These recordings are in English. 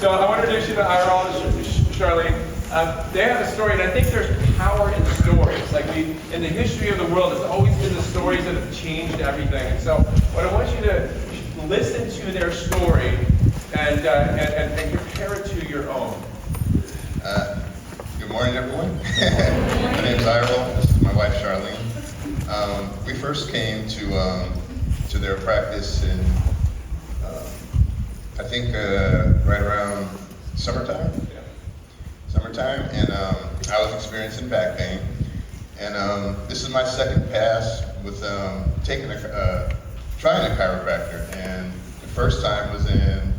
So I want to introduce you to Iron and Charlene. They have a story, and I think there's power in stories. Like in the history of the world, it's always been the stories that have changed everything. And so what I want you to listen to their story and compare it to your own. Good morning, everyone. My name is Iron. This is my wife, Charlene. We first came to their practice in, I think, right around summertime. Yeah. Summertime, and I was experiencing back pain. And this is my second pass with trying a chiropractor. And the first time was in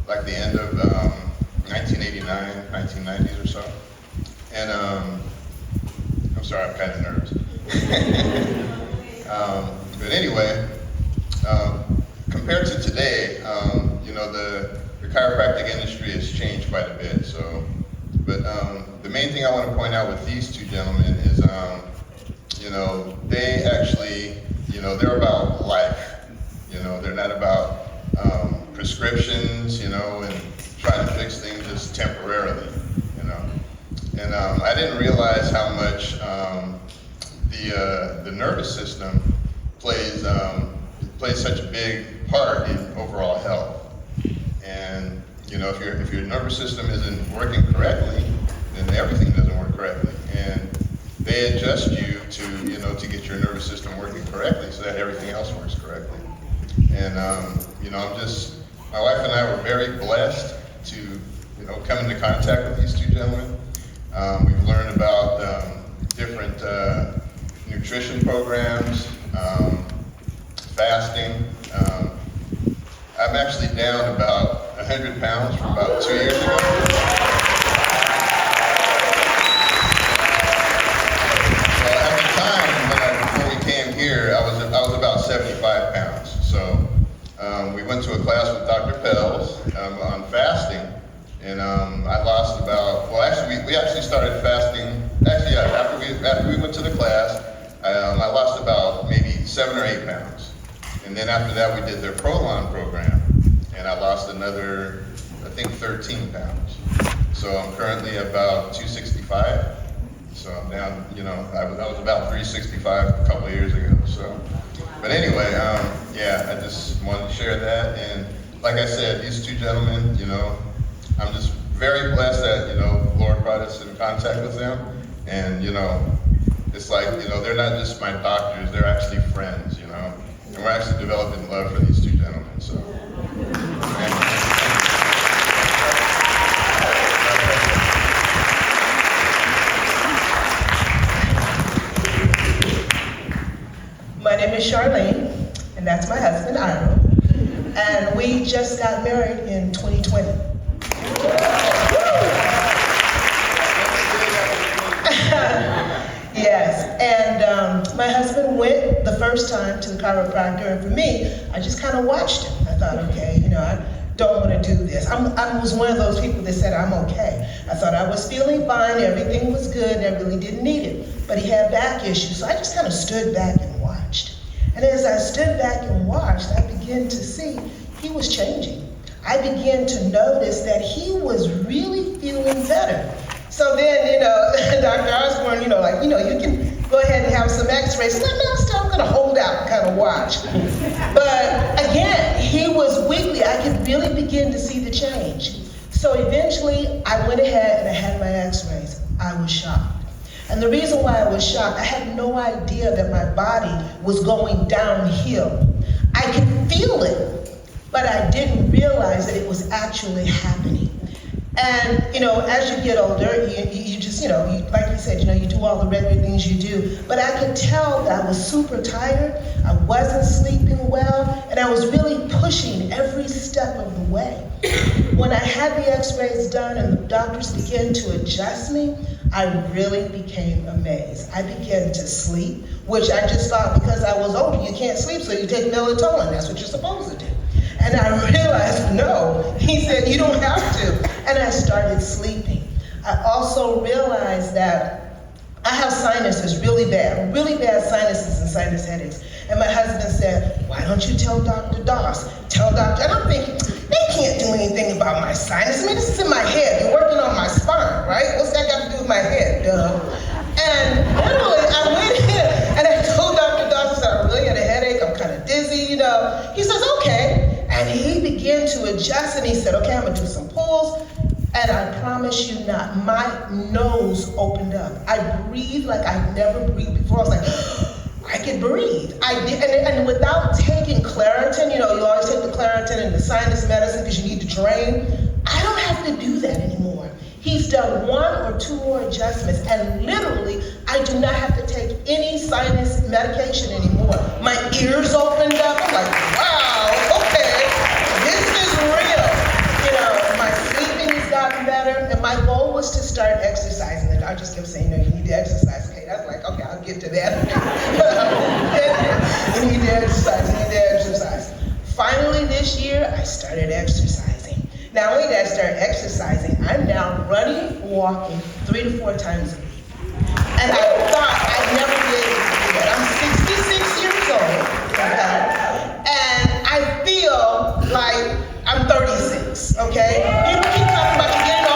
like the end of 1989, 1990s or so. And I'm sorry, I'm kind of nervous. But anyway, compared to today, you know, the chiropractic industry has changed quite a bit. So, but the main thing I want to point out with these two gentlemen is, you know, they actually, you know, they're about life. You know, they're not about prescriptions, you know, and trying to fix things just temporarily, you know. And I didn't realize how much the nervous system plays such a big part in overall health. And you know, if your nervous system isn't working correctly, then everything doesn't work correctly. And they adjust you to, you know, to get your nervous system working correctly so that everything else works correctly. And you know, my wife and I were very blessed to, you know, come into contact with these two gentlemen. We've learned about different nutrition programs, fasting. I'm actually down about 100 pounds from about 2 years ago. So at the time, before we came here, I was about 75 pounds. So we went to a class with Dr. Pels on fasting, and I lost about, well, actually, we actually started fasting, actually, yeah, after we went to the class, I lost about maybe 7 or 8 pounds. And then after that, we did their Prolon program, and I lost another, I think, 13 pounds. So I'm currently about 265. So I'm down, you know, I was about 365 a couple of years ago. So, but anyway, yeah, I just wanted to share that. And like I said, these two gentlemen, you know, I'm just very blessed that, you know, the Lord brought us in contact with them. And, you know, it's like, you know, they're not just my doctors, they're actually friends, you know. And we're actually developing love for these two gentlemen, so. My name is Charlene, and that's my husband, Ira. And we just got married in 2020. Yes, and my husband went the first time to the chiropractor, and for me, I just kind of watched him. I thought, okay, you know, I don't want to do this. I was one of those people that said, I'm okay. I thought I was feeling fine, everything was good, and I really didn't need it. But he had back issues, so I just kind of stood back and watched. And as I stood back and watched, I began to see he was changing. I began to notice that he was really feeling better. So then, you know, Dr. Osborne, you know, like, you know, you can go ahead and have some x-rays. No, still I'm gonna hold out and kind of watch. But again, he was weekly. I could really begin to see the change. So eventually, I went ahead and I had my x-rays. I was shocked. And the reason why I was shocked, I had no idea that my body was going downhill. I could feel it, but I didn't realize that it was actually happening. And, you know, as you get older, you just, you know, like you said, you know, you do all the regular things you do. But I could tell that I was super tired, I wasn't sleeping well, and I was really pushing every step of the way. When I had the x-rays done and the doctors began to adjust me, I really became amazed. I began to sleep, which I just thought because I was older, you can't sleep, so you take melatonin, that's what you're supposed to do. And I realized, no, he said, you don't have to. And I started sleeping. I also realized that I have sinuses really bad sinuses and sinus headaches. And my husband said, why don't you tell Dr. Doss? Tell Dr. And I'm thinking, they can't do anything about my sinus. I mean, this is in my head. You're working on my spine, right? What's that got to do with my head, duh? And literally, I went in and I told Dr. Dawson, I really had a headache. I'm kind of dizzy, you know. He says, okay. And he began to adjust and he said, okay, I'm going to do some pulls. And I promise you not, my nose opened up. I breathed like I'd never breathed before. I was like, I could breathe. I did, and without taking Claritin, you know, you always take the Claritin and the sinus medicine because you need to drain. I don't have to do that anymore. He's done 1 or 2 more adjustments, and literally, I do not have to take any sinus medication anymore. My ears opened up. I'm like, wow, okay, this is real. You know, my sleeping has gotten better, and my goal was to start exercising. The doctor just kept saying, no, you need to exercise. Okay, that's like, okay, I'll get to that. You need to exercise, you need to exercise. Finally this year, I started exercising. Not only did I start exercising, I'm now running, walking 3 to 4 times a week. And I thought I'd never be able to do that. I'm 66 years old, and I feel like I'm 36, okay? People keep talking about you getting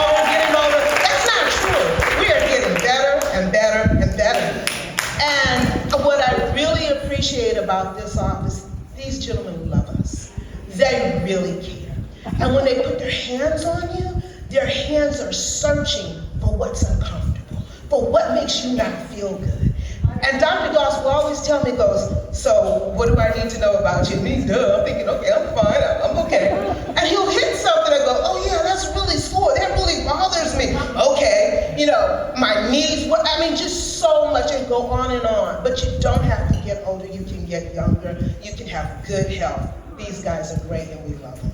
older. That's not true. We are getting better and better and better. And what I really appreciate about this office, these gentlemen love us. They really care. And when they put their hands on you, their hands are searching for what's uncomfortable, for what makes you not feel good. And Dr. Goss will always tell me, goes, so what do I need to know about you? Me, duh, I'm thinking, okay, I'm fine, I'm okay. And he'll hit something and go, oh yeah, that's really sore, that really bothers me. Okay, you know, my knees, I mean, just so much, and go on and on. But you don't have to get older, you can get younger, you can have good health. These guys are great and we love them.